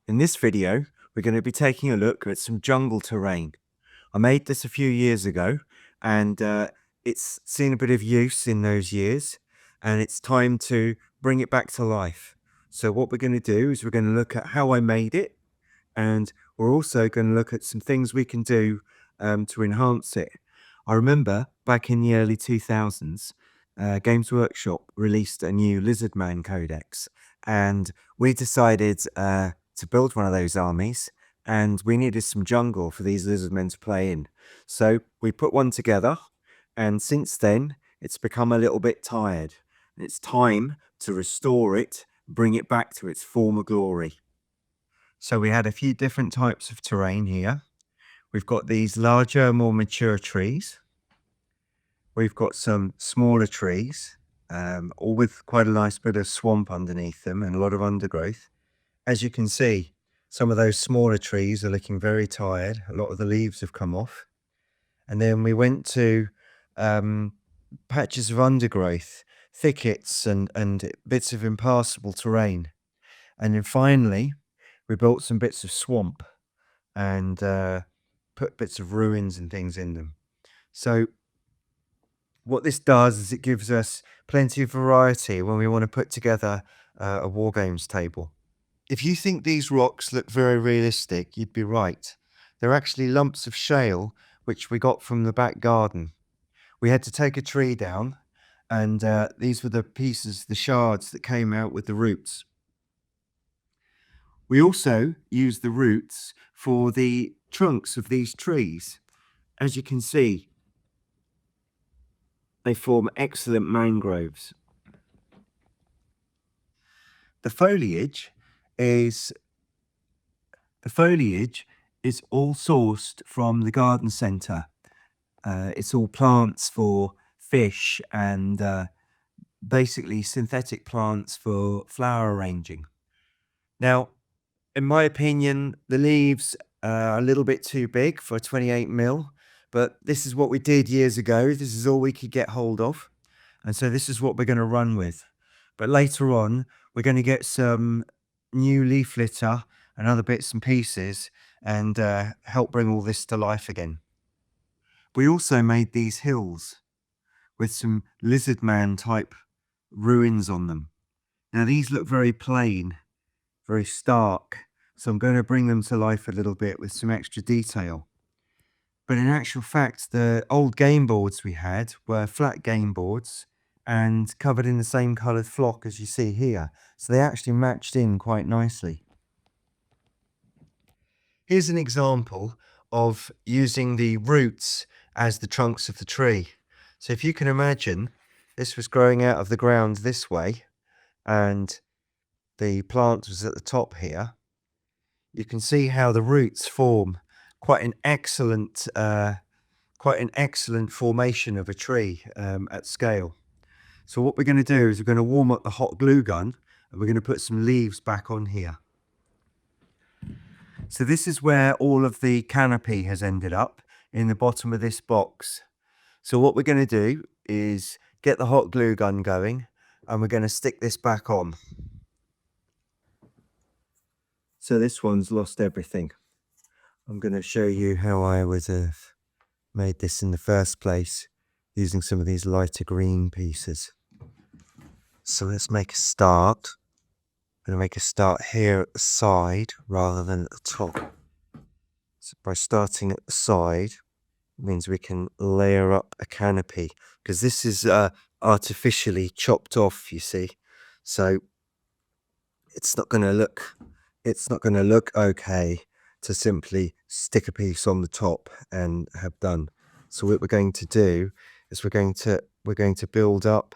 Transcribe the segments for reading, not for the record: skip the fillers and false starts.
In this video, we're going to be taking a look at some jungle terrain. I made this a few years ago and it's seen a bit of use in those years, and it's time to bring it back to life. So what we're going to do is we're going to look at how I made it, and we're also going to look at some things we can do to enhance it. I remember back in the early 2000s, Games Workshop released a new Lizardman Codex, and we decided to build one of those armies, and we needed some jungle for these lizardmen to play in. So we put one together, and since then it's become a little bit tired. It's time to restore it, bring it back to its former glory. So we had a few different types of terrain here. We've got these larger, more mature trees. We've got some smaller trees, all with quite a nice bit of swamp underneath them and a lot of undergrowth. As you can see, some of those smaller trees are looking very tired. A lot of the leaves have come off. And then we went to patches of undergrowth, thickets and bits of impassable terrain. And then finally, we built some bits of swamp and put bits of ruins and things in them. So what this does is it gives us plenty of variety when we want to put together a wargames table. If you think these rocks look very realistic, you'd be right. They're actually lumps of shale, which we got from the back garden. We had to take a tree down, and these were the pieces, the shards that came out with the roots. We also use the roots for the trunks of these trees. As you can see, they form excellent mangroves. The foliage is all sourced from the garden centre. It's all plants for fish and basically synthetic plants for flower arranging. Now, in my opinion, the leaves are a little bit too big for 28mm, but this is what we did years ago. This is all we could get hold of, and so this is what we're going to run with. But later on, we're going to get some new leaf litter and other bits and pieces and help bring all this to life again. We also made these hills with some Lizardman type ruins on them. Now these look very plain, very stark, so I'm going to bring them to life a little bit with some extra detail. But in actual fact, the old game boards we had were flat game boards and covered in the same coloured flock as you see here. So they actually matched in quite nicely. Here's an example of using the roots as the trunks of the tree. So if you can imagine, this was growing out of the ground this way, and the plant was at the top here. You can see how the roots form quite an excellent formation of a tree at scale. So what we're going to do is we're going to warm up the hot glue gun, and we're going to put some leaves back on here. So this is where all of the canopy has ended up, in the bottom of this box. So what we're going to do is get the hot glue gun going, and we're going to stick this back on. So this one's lost everything. I'm going to show you how I would have made this in the first place, using some of these lighter green pieces. So let's make a start. I'm going to make a start here at the side rather than at the top. So by starting at the side, it means we can layer up a canopy, because this is artificially chopped off, you see. So it's not going to look okay to simply stick a piece on the top and have done. So what we're going to do is we're going to build up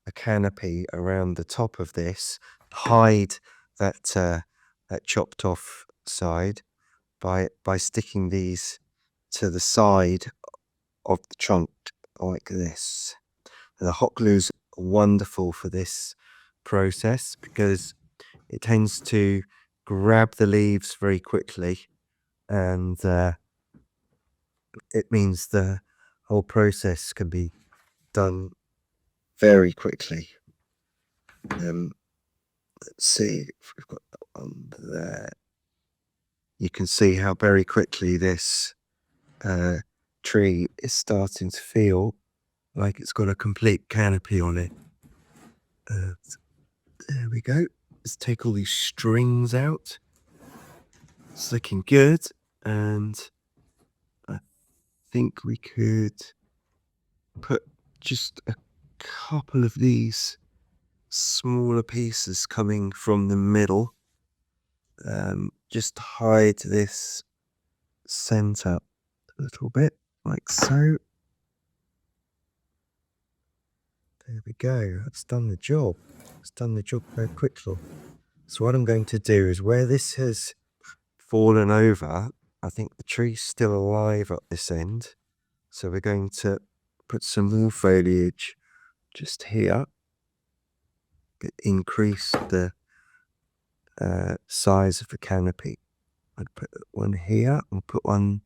a canopy around the top of this, hide that chopped off side by sticking these to the side of the trunk like this. And the hot glue's wonderful for this process because it tends to grab the leaves very quickly, and it means the whole process can be done very quickly. Let's see if we've got that one there. you can see how very quickly this tree is starting to feel like it's got a complete canopy on it. There we go. Let's take all these strings out. It's looking good, and I think we could put just a couple of these smaller pieces coming from the middle. Just hide this center a little bit, like so. There we go. That's done the job. It's done the job very quickly. So what I'm going to do is, where this has fallen over, I think the tree's still alive at this end. So we're going to put some more foliage just here. Increase the size of the canopy. I'd put one here, and put one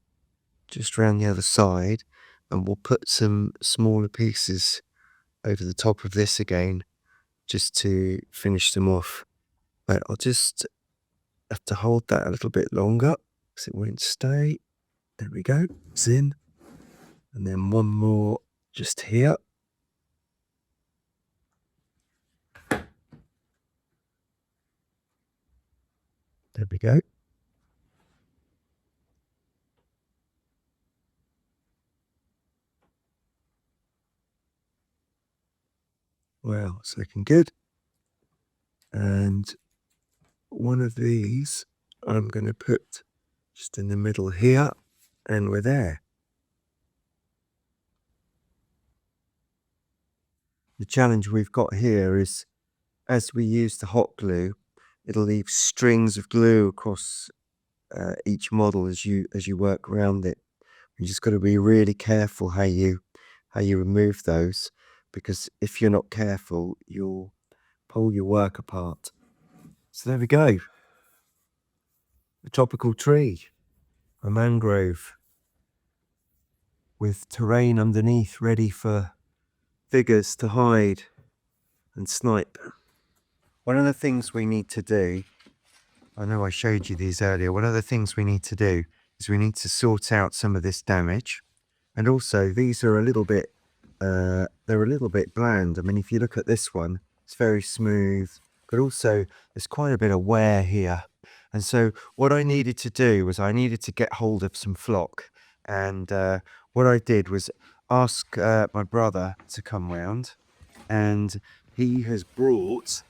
just around the other side, and we'll put some smaller pieces over the top of this again, just to finish them off. But I'll just have to hold that a little bit longer because it won't stay. There we go, it's in. And then one more just here. There we go. Well, it's looking good. And one of these I'm going to put just in the middle here, and we're there. The challenge we've got here is, as we use the hot glue, it'll leave strings of glue across each model as you work around it. You just got to be really careful how you remove those, because if you're not careful, you'll pull your work apart. So there we go. A tropical tree, a mangrove with terrain underneath ready for figures to hide and snipe. One of the things we need to do, I know I showed you these earlier, one of the things we need to do is we need to sort out some of this damage. And also, these are a little bit, they're a little bit bland. I mean, if you look at this one, it's very smooth, but also there's quite a bit of wear here. And so what I needed to do was I needed to get hold of some flock. And what I did was ask my brother to come round, and he has brought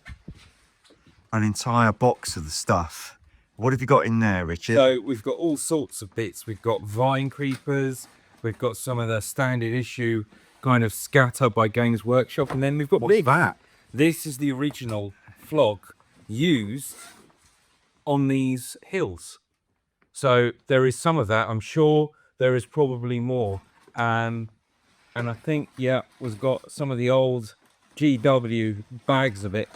an entire box of the stuff. What have you got in there, Richard? So we've got all sorts of bits. We've got vine creepers, we've got some of the standard issue kind of scatter by Games Workshop, and then we've got What's that? This is the original flog used on these hills. So there is some of that. I'm sure there is probably more. And I think, yeah, we've got some of the old GW bags of it.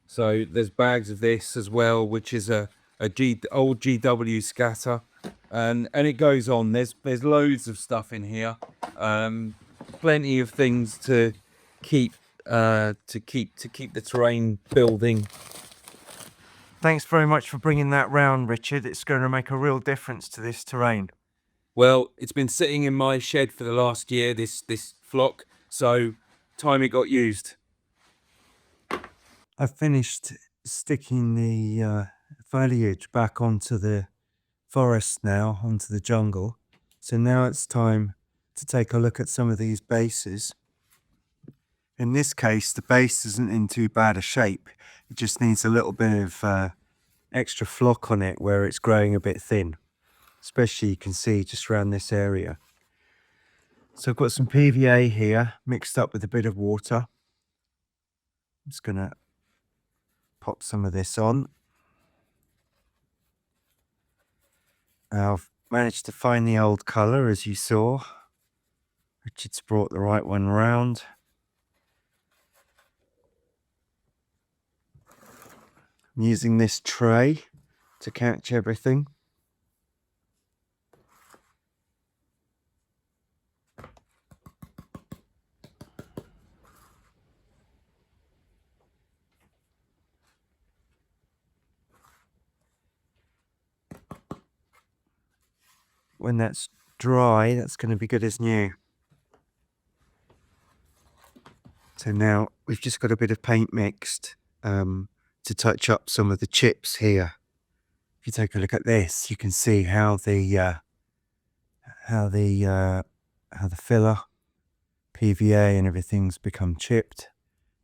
So there's bags of this as well, which is old GW scatter, and it goes on. There's loads of stuff in here, plenty of things to keep the terrain building. Thanks very much for bringing that round, Richard. It's going to make a real difference to this terrain. Well, it's been sitting in my shed for the last year, this flock, so time it got used. I've finished sticking the foliage back onto the forest now, onto the jungle. So now it's time to take a look at some of these bases. In this case, the base isn't in too bad a shape. It just needs a little bit of extra flock on it where it's growing a bit thin. Especially you can see just around this area. So I've got some PVA here mixed up with a bit of water. I'm just going to pop some of this on. I've managed to find the old colour, as you saw. Richard's brought the right one round. I'm using this tray to catch everything. when that's dry, that's going to be good as new. So now we've just got a bit of paint mixed to touch up some of the chips here. If you take a look at this, you can see how the filler, PVA and everything's become chipped,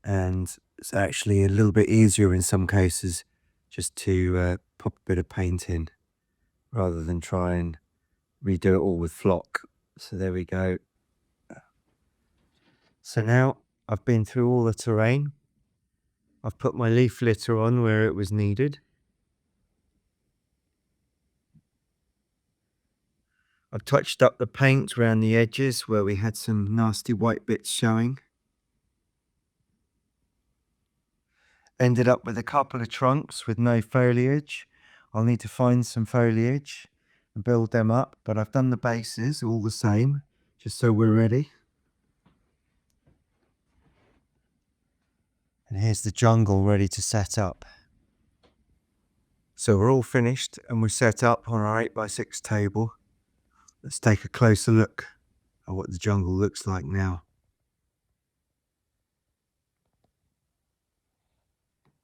and it's actually a little bit easier in some cases just to pop a bit of paint in rather than try and redo it all with flock. So there we go. So now I've been through all the terrain. I've put my leaf litter on where it was needed. I've touched up the paint around the edges where we had some nasty white bits showing. Ended up with a couple of trunks with no foliage. I'll need to find some foliage and build them up, but I've done the bases all the same, just so we're ready. And here's the jungle ready to set up. So we're all finished and we're set up on our 8x6 table. Let's take a closer look at what the jungle looks like now.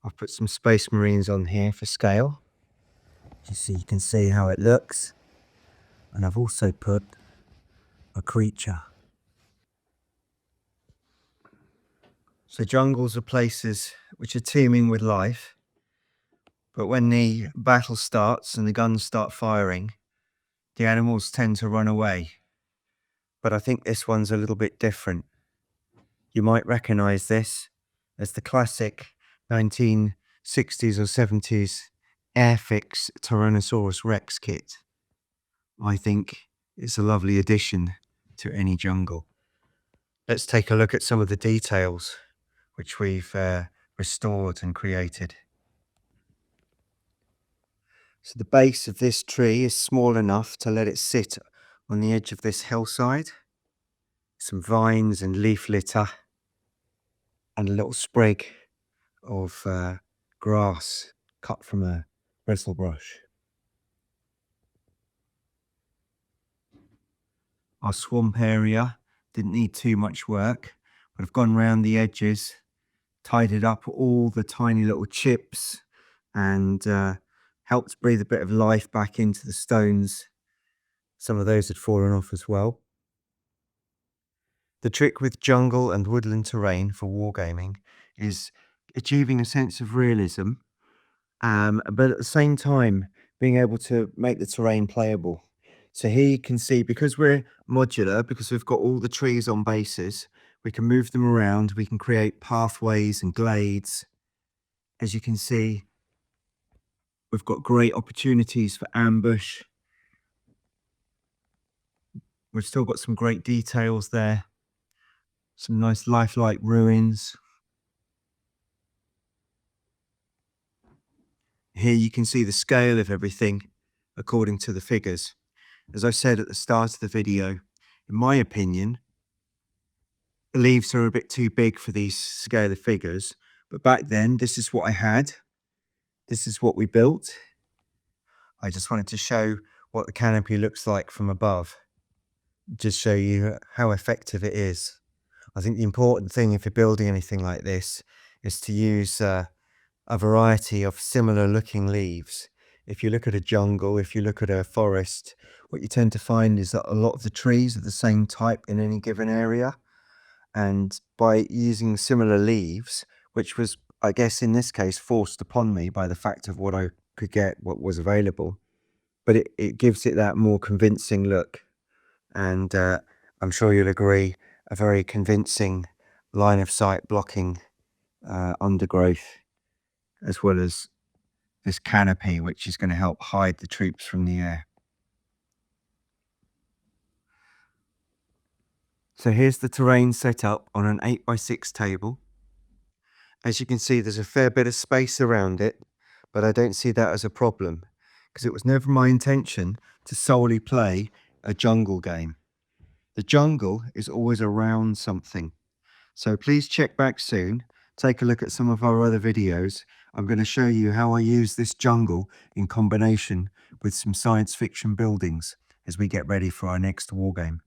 I've put some Space Marines on here for scale, just so you can see how it looks. And I've also put a creature. So jungles are places which are teeming with life, but when the battle starts and the guns start firing, the animals tend to run away. But I think this one's a little bit different. You might recognize this as the classic 1960s or 70s Airfix Tyrannosaurus Rex kit. I think it's a lovely addition to any jungle. Let's take a look at some of the details which we've restored and created. So the base of this tree is small enough to let it sit on the edge of this hillside. Some vines and leaf litter and a little sprig of grass cut from a bristle brush. Our swamp area didn't need too much work, but I've gone round the edges, tidied up all the tiny little chips and helped breathe a bit of life back into the stones. Some of those had fallen off as well. The trick with jungle and woodland terrain for wargaming is achieving a sense of realism, but at the same time being able to make the terrain playable. So here you can see, because we're modular, because we've got all the trees on bases, we can move them around, we can create pathways and glades. As you can see, we've got great opportunities for ambush. We've still got some great details there. Some nice lifelike ruins. Here you can see the scale of everything according to the figures. As I said at the start of the video, in my opinion, the leaves are a bit too big for these scale of figures. But back then, this is what I had. This is what we built. I just wanted to show what the canopy looks like from above. Just show you how effective it is. I think the important thing if you're building anything like this is to use a variety of similar looking leaves. If you look at a jungle, if you look at a forest, what you tend to find is that a lot of the trees are the same type in any given area. And by using similar leaves, which was, I guess, in this case, forced upon me by the fact of what I could get, what was available, but it gives it that more convincing look. And I'm sure you'll agree, a very convincing line of sight blocking undergrowth, as well as this canopy, which is going to help hide the troops from the air. So here's the terrain set up on an 8x6 table. As you can see, there's a fair bit of space around it, but I don't see that as a problem, because it was never my intention to solely play a jungle game. The jungle is always around something. So please check back soon. Take a look at some of our other videos. I'm going to show you how I use this jungle in combination with some science fiction buildings. as we get ready for our next war game.